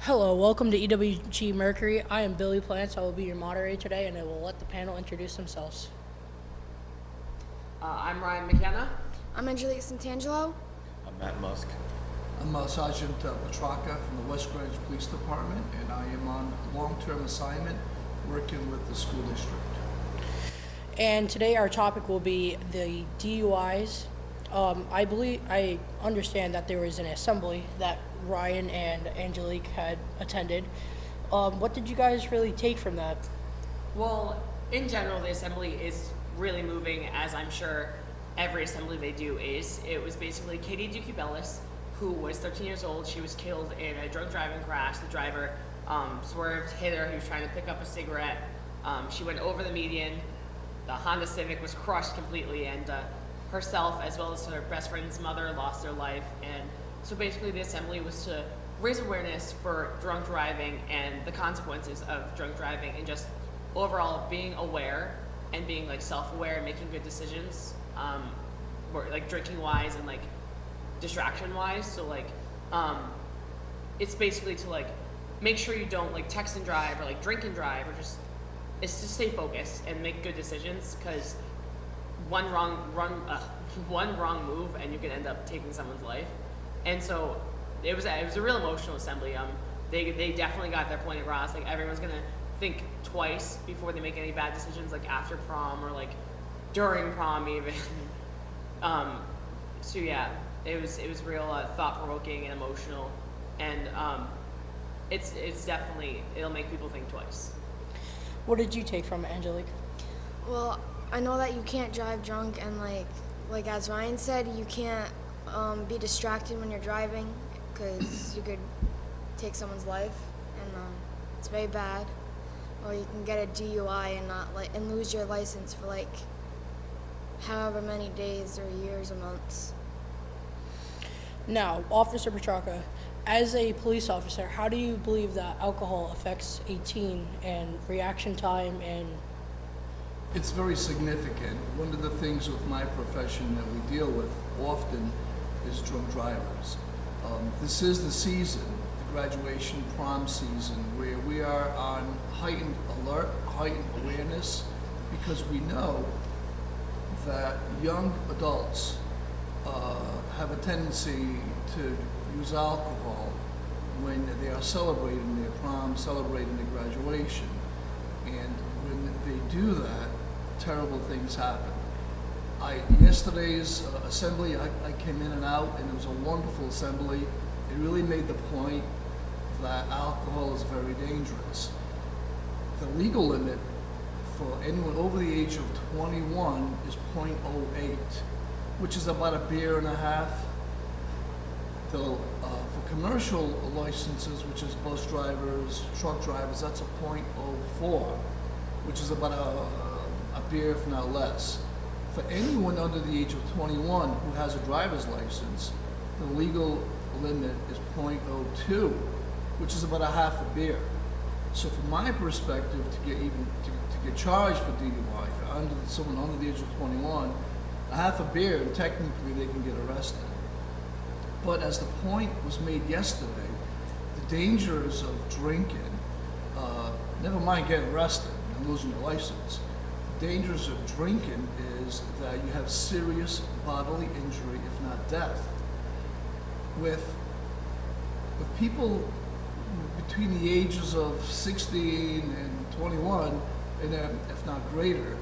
Hello, welcome to EWG Mercury. I am Billy Plants. I will be your moderator today, and I will let the panel introduce themselves. I'm Ryan McKenna. I'm Angelique Santangelo. I'm Matt Musk. I'm Sergeant Petraka from the West Greenwich Police Department, and I am on long-term assignment working with the school district. And today our topic will be the DUIs. I understand that there was an assembly that Ryan and Angelique had attended. What did you guys really take from that? Well, in general, the assembly is really moving, as I'm sure every assembly they do is. It was basically Katie Duque-Bellis, who was 13 years old. She was killed in a drunk driving crash. The driver swerved, hit her. He was trying to pick up a cigarette. She went over the median. The Honda Civic was crushed completely, and herself, as well as her best friend's mother, lost their life. And so basically the assembly was to raise awareness for drunk driving and the consequences of drunk driving, and just overall being aware and being like self-aware and making good decisions, like drinking wise and like distraction wise. So like it's basically to like make sure you don't like text and drive or like drink and drive, or just it's to stay focused and make good decisions, because one wrong move and you can end up taking someone's life. And so it was a real emotional assembly. They definitely got their point across. Like, everyone's gonna think twice before they make any bad decisions, like after prom or like during prom even. So yeah, it was real thought provoking and emotional, and it's definitely, it'll make people think twice. What did you take from it, Angelique? Well, I know that you can't drive drunk, and like as Ryan said, you can't be distracted when you're driving, because you could take someone's life, and it's very bad. Or you can get a DUI and lose your license for like however many days or years or months. Now, Officer Petraka, as a police officer, how do you believe that alcohol affects a teen and reaction time and... It's very significant. One of the things with my profession that we deal with often is drunk drivers. This is the season, the graduation prom season, where we are on heightened alert, heightened awareness, because we know that young adults have a tendency to use alcohol when they are celebrating their prom, celebrating their graduation. And when they do that, terrible things happen. Yesterday's assembly, I came in and out, and it was a wonderful assembly. It really made the point that alcohol is very dangerous. The legal limit for anyone over the age of 21 is .08, which is about a beer and a half. For commercial licenses, which is bus drivers, truck drivers, that's a .04, which is about a beer, if not less. For anyone under the age of 21 who has a driver's license, the legal limit is .02, which is about a half a beer. So from my perspective, to get charged for DUI, for someone under the age of 21, a half a beer, and technically they can get arrested. But as the point was made yesterday, the dangers of drinking, never mind getting arrested and losing your license, the dangers of drinking is that you have serious bodily injury, if not death. With people between the ages of 16 and 21, and if not greater,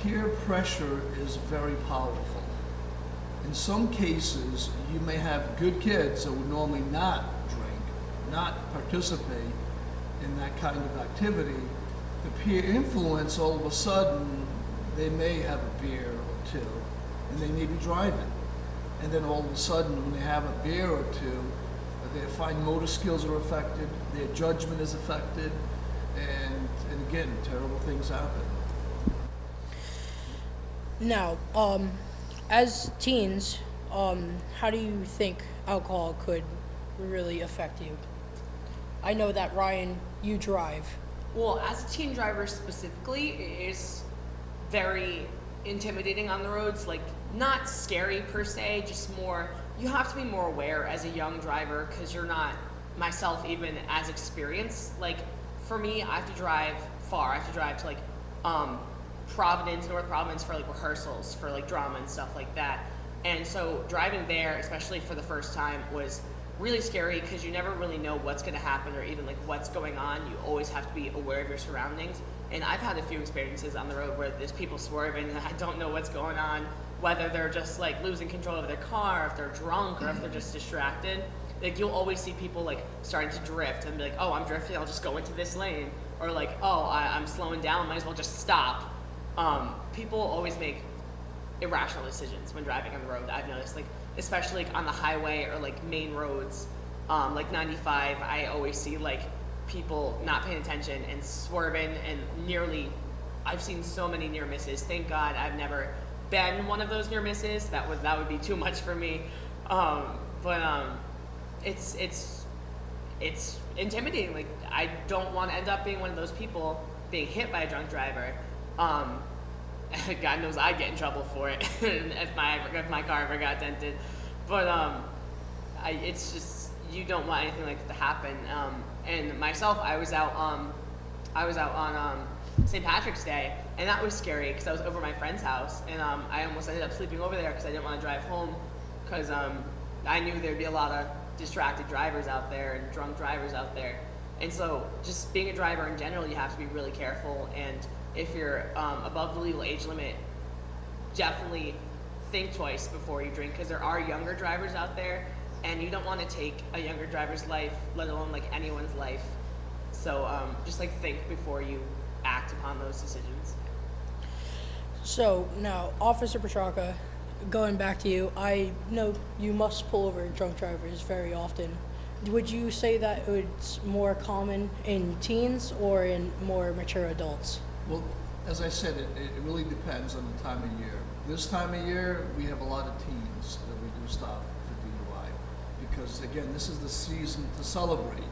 peer pressure is very powerful. In some cases, you may have good kids that would normally not drink, not participate in that kind of activity. The peer influence, all of a sudden, they may have a beer or two, and they may be driving. And then all of a sudden, when they have a beer or two, their fine motor skills are affected, their judgment is affected, and again, terrible things happen. Now, as teens, how do you think alcohol could really affect you? I know that, Ryan, you drive. Well, as a teen driver specifically, it is very intimidating on the roads. Like, not scary per se, just more, you have to be more aware as a young driver, because you're not myself even as experience. Like for me, I have to drive far. I have to drive to like Providence, North Providence for like rehearsals for like drama and stuff like that. And so driving there, especially for the first time, was really scary because you never really know what's going to happen or even like what's going on. You always have to be aware of your surroundings. And I've had a few experiences on the road where there's people swerving and I don't know what's going on, whether they're just like losing control of their car, if they're drunk, or if they're just distracted. Like you'll always see people like starting to drift and be like, oh, I'm drifting, I'll just go into this lane. Or like, oh, I'm slowing down, might as well just stop. People always make irrational decisions when driving on the road. I've noticed, like especially like on the highway or like main roads, like 95. I always see like people not paying attention and swerving and I've seen so many near misses. Thank God I've never been one of those near misses. That would be too much for me. But it's intimidating. Like I don't want to end up being one of those people being hit by a drunk driver. God knows I'd get in trouble for it if my car ever got dented. But it's just you don't want anything like that to happen. And myself, I was out on St. Patrick's Day, and that was scary because I was over at my friend's house, and I almost ended up sleeping over there because I didn't want to drive home because I knew there'd be a lot of distracted drivers out there and drunk drivers out there. And so just being a driver in general, you have to be really careful. And if you're above the legal age limit, definitely think twice before you drink because there are younger drivers out there and you don't want to take a younger driver's life, let alone like anyone's life. So just like think before you act upon those decisions. So now, Officer Petrarca, going back to you, I know you must pull over drunk drivers very often. Would you say that it's more common in teens or in more mature adults? Well, as I said, it really depends on the time of year. This time of year, we have a lot of teens that we do stop for DUI because, again, this is the season to celebrate.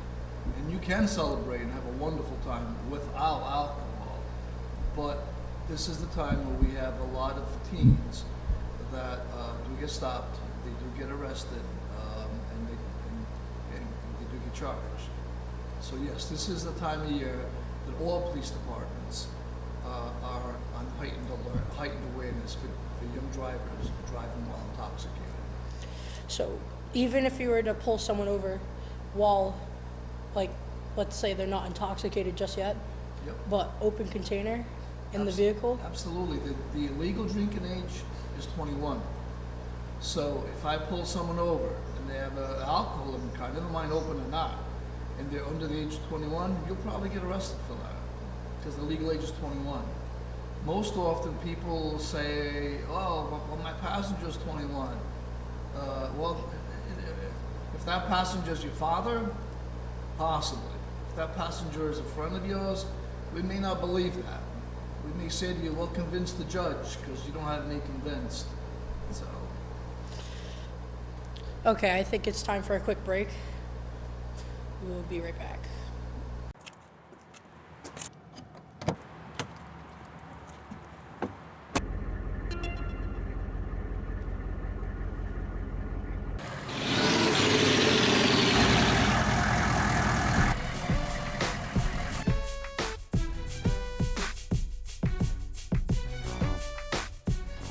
And you can celebrate and have a wonderful time without alcohol. But this is the time where we have a lot of teens that do get stopped, they do get arrested, and they do get charged. So yes, this is the time of year that all police departments are on heightened awareness for young drivers driving while intoxicated. So even if you were to pull someone over while, like, let's say they're not intoxicated just yet, Yep. but open container in the vehicle? Absolutely. The illegal drinking age is 21. So if I pull someone over and they have an alcohol in the car, never mind open or not, and they're under the age of 21, you'll probably get arrested for that because the legal age is 21. Most often people say, oh, well my passenger's 21. Well, if that passenger's your father, possibly. If that passenger is a friend of yours, we may not believe that. We may say to you, well, convince the judge, because you don't have me convinced. So. Okay, I think it's time for a quick break. We will be right back.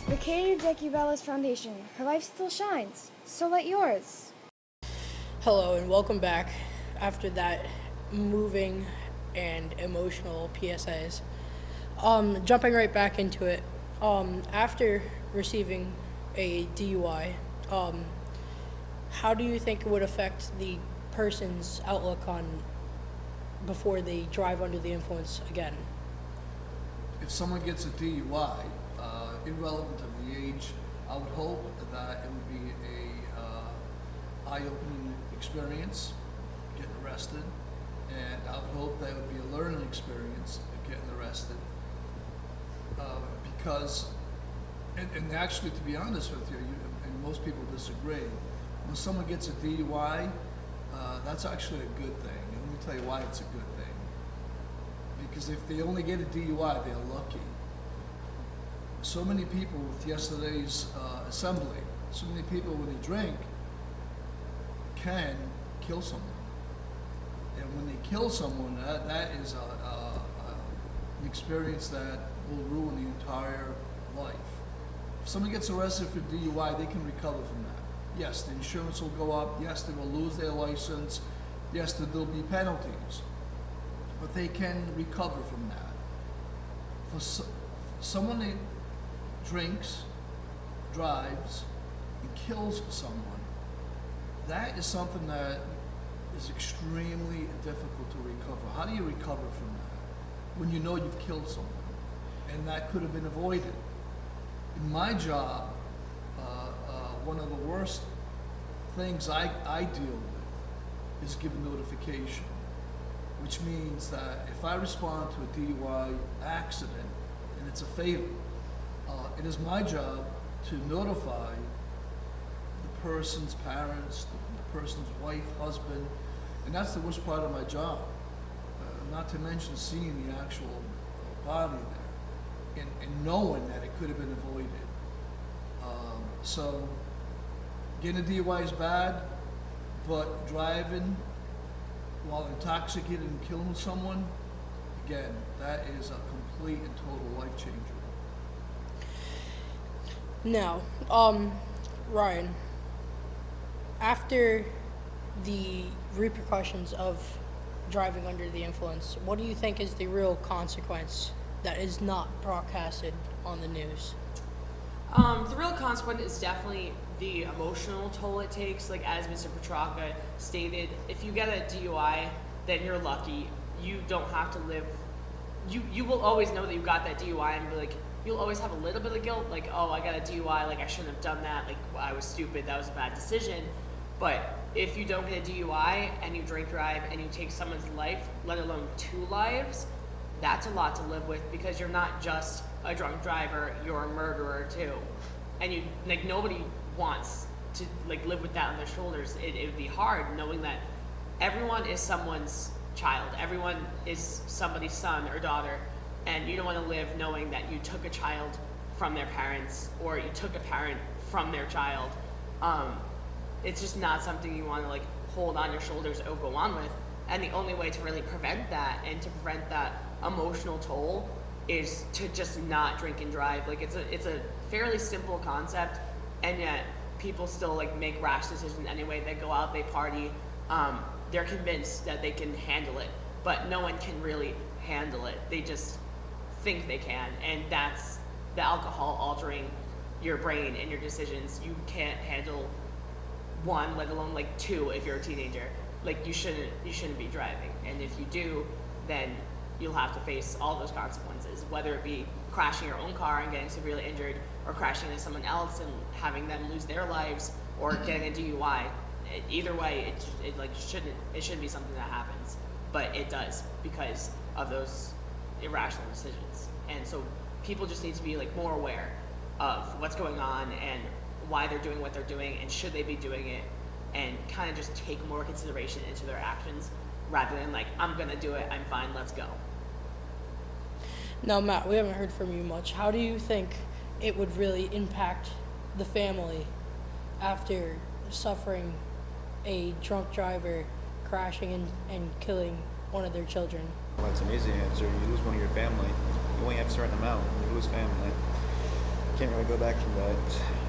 The EWG Mercury Foundation. Her life still shines. So let yours. Hello and welcome back after that moving and emotional PSAs. Jumping right back into it, after receiving a DUI, how do you think it would affect the person's outlook on before they drive under the influence again? If someone gets a DUI, irrelevant of the age, I would hope that it would be a eye-opening experience, getting arrested, and I would hope that it would be a learning experience of getting arrested. Because, and actually, to be honest with you, and most people disagree, when someone gets a DUI, that's actually a good thing. And let me tell you why it's a good thing. Because if they only get a DUI, they're lucky. So many people with yesterday's assembly, so many people when they drink can kill someone. And when they kill someone, that is an experience that will ruin the entire life. If someone gets arrested for DUI, they can recover from that. Yes, the insurance will go up. Yes, they will lose their license. Yes, there'll be penalties. But they can recover from that. For someone that drinks, drives, and kills someone, that is something that is extremely difficult to recover. How do you recover from that when you know you've killed someone? And that could have been avoided. In my job, one of the worst things I deal with is giving notification, which means that if I respond to a DUI accident and it's a fatal, it is my job to notify the person's parents, the person's wife, husband, and that's the worst part of my job. Not to mention seeing the actual body there and knowing that it could have been avoided. So getting a DUI is bad, but driving while intoxicated and killing someone, again, that is a complete and total life changer. Now, Ryan, after the repercussions of driving under the influence, what do you think is the real consequence that is not broadcasted on the news? The real consequence is definitely the emotional toll it takes. Like as Mr. Petraka stated, if you get a DUI, then you're lucky. You don't have to live. You will always know that you got that DUI and be like, you'll always have a little bit of guilt, like, oh, I got a DUI, like I shouldn't have done that, like I was stupid, that was a bad decision. But if you don't get a DUI and you drink drive and you take someone's life, let alone 2 lives, that's a lot to live with because you're not just a drunk driver, you're a murderer too. And you, like, nobody wants to like live with that on their shoulders. It would be hard knowing that everyone is someone's child, everyone is somebody's son or daughter, and you don't want to live knowing that you took a child from their parents or you took a parent from their child. It's just not something you want to like hold on your shoulders or go on with. And the only way to really prevent that and to prevent that emotional toll is to just not drink and drive. Like it's a fairly simple concept, and yet people still like make rash decisions anyway. They go out, they party, they're convinced that they can handle it, but no one can really handle it. They just think they can, and that's the alcohol altering your brain and your decisions. You can't handle 1, let alone like 2 if you're a teenager. Like you shouldn't be driving, and if you do, then you'll have to face all those consequences, whether it be crashing your own car and getting severely injured, or crashing into someone else and having them lose their lives, or getting a DUI. Either way, it shouldn't be something that happens, but it does because of those irrational decisions. And so people just need to be like more aware of what's going on and why they're doing what they're doing and should they be doing it, and kind of just take more consideration into their actions rather than like, I'm gonna do it, I'm fine, let's go. Now, Matt, we haven't heard from you much. How do you think it would really impact the family after suffering a drunk driver crashing and killing one of their children? Well, that's an easy answer. You lose one of your family. You only have a certain amount. You lose family. Can't really go back from that.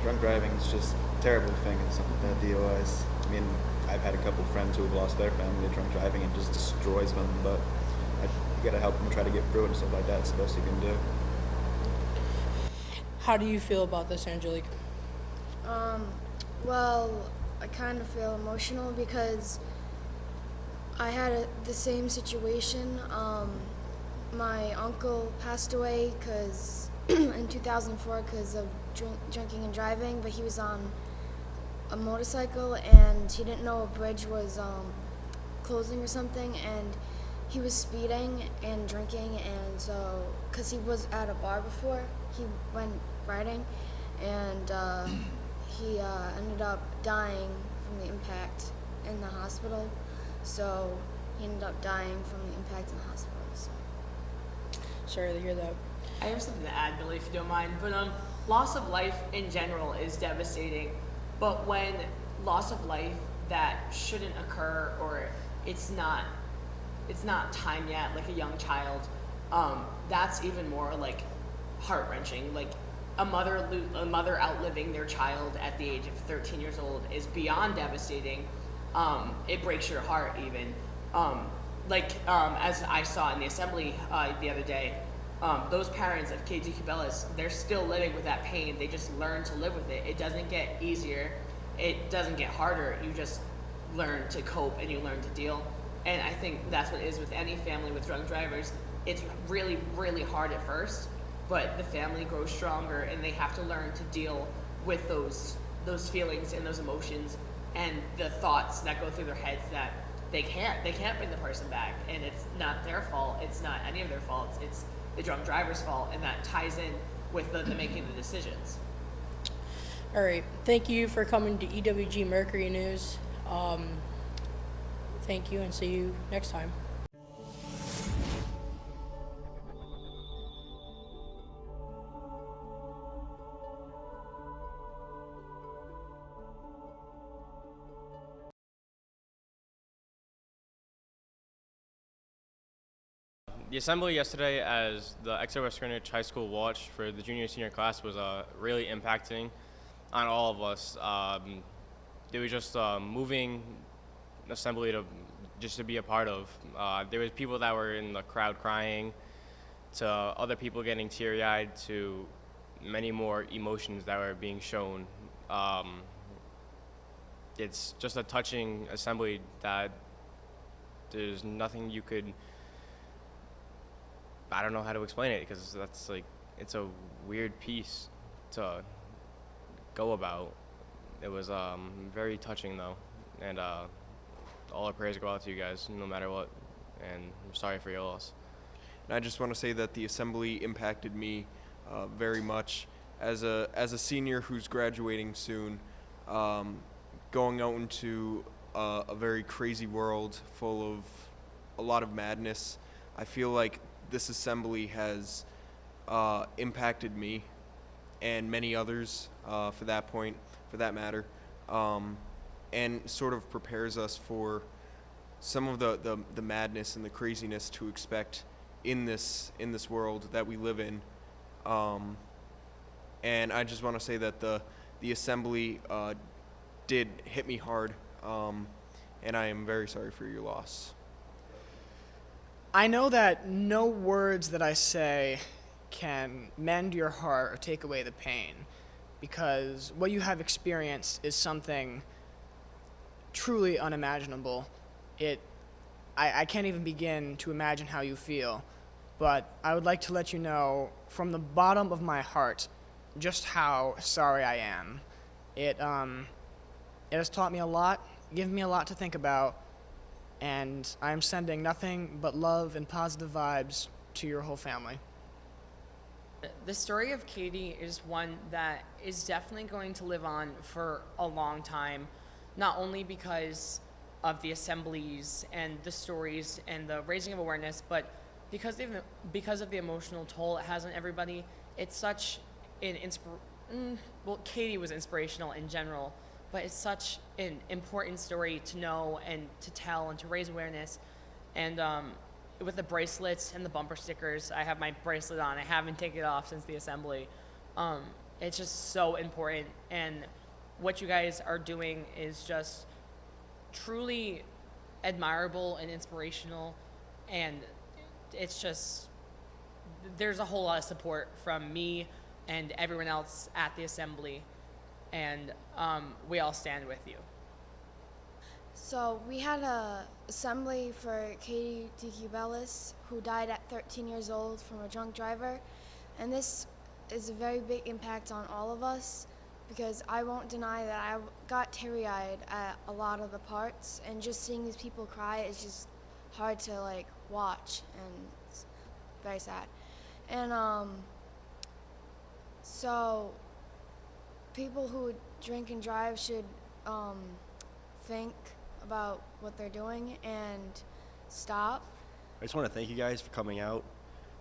Drunk driving is just a terrible thing. It's something that DUIs. I mean, I've had a couple friends who have lost their family to drunk driving and just destroys them, but you gotta help them try to get through it and stuff like that. It's the best you can do. How do you feel about this, Angelique? Well, I kind of feel emotional because I had the same situation. My uncle passed away in 2004 because of drinking and driving, but he was on a motorcycle and he didn't know a bridge was closing or something, and he was speeding and drinking, and so because he was at a bar before, he went riding, and he ended up dying from the impact in the hospital. So he ended up dying from the impact in the hospital. So. Sorry to hear that. I have something to add, Billy, if you don't mind. But loss of life in general is devastating. But when loss of life that shouldn't occur, or it's not it's not time yet, like a young child, that's even more like heart-wrenching. Like a mother outliving their child at the age of 13 years old is beyond devastating. It breaks your heart even. As I saw in the assembly the other day, those parents of Katie Cubelis, they're still living with that pain. They just learn to live with it. It doesn't get easier. It doesn't get harder. You just learn to cope and you learn to deal. And I think that's what it is with any family with drunk drivers. It's really, really hard at first, but the family grows stronger and they have to learn to deal with those feelings and those emotions and the thoughts that go through their heads that they can't bring the person back, and it's not their fault. It's not any of their faults. It's the drunk driver's fault, and that ties in with the making the decisions. All right. Thank you for coming to EWG Mercury News. Thank you, and see you next time. The assembly yesterday, as the Exeter West Greenwich High School watch for the junior and senior class, was really impacting on all of us. It was just moving assembly to be a part of. There was people that were in the crowd crying, to other people getting teary-eyed, to many more emotions that were being shown. It's just a touching assembly that there's nothing you could. I don't know how to explain it, because that's like, it's a weird piece to go about. It was very touching though, and all our prayers go out to you guys no matter what, and I'm sorry for your loss. And I just want to say that the assembly impacted me very much as a senior who's graduating soon, going out into a very crazy world full of a lot of madness. I feel like this assembly has impacted me and many others for that matter, and sort of prepares us for some of the madness and the craziness to expect in this world that we live in. And I just want to say that the assembly did hit me hard, and I am very sorry for your loss. I know that no words that I say can mend your heart or take away the pain, because what you have experienced is something truly unimaginable. I can't even begin to imagine how you feel, but I would like to let you know from the bottom of my heart just how sorry I am. It has taught me a lot, given me a lot to think about, and I'm sending nothing but love and positive vibes to your whole family. The story of Katie is one that is definitely going to live on for a long time, not only because of the assemblies and the stories and the raising of awareness, but because of the emotional toll it has on everybody. It's such an Katie was inspirational in general, but it's such an important story to know and to tell and to raise awareness. And with the bracelets and the bumper stickers, I have my bracelet on. I haven't taken it off since the assembly. It's just so important. And what you guys are doing is just truly admirable and inspirational. And it's just, there's a whole lot of support from me and everyone else at the assembly. And we all stand with you. So we had a assembly for Katie DeCubelis, who died at 13 years old from a drunk driver, and this is a very big impact on all of us, because I won't deny that I got teary-eyed at a lot of the parts, and just seeing these people cry is just hard to watch, and it's very sad. And so people who drink and drive should think about what they're doing and stop. I just want to thank you guys for coming out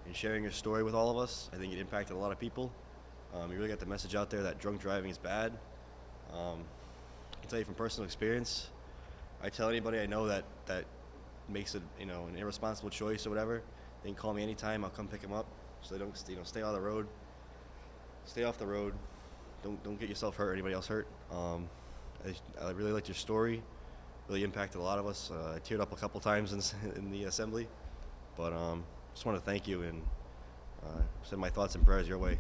and sharing your story with all of us. I think it impacted a lot of people. You really got the message out there that drunk driving is bad. I can tell you from personal experience, I tell anybody I know that makes it, an irresponsible choice or whatever, they can call me anytime. I'll come pick them up. So they don't, stay on the road. Stay off the road. Don't get yourself hurt or anybody else hurt. I really liked your story. Really impacted a lot of us. I teared up a couple times in the assembly, but just want to thank you and send my thoughts and prayers your way.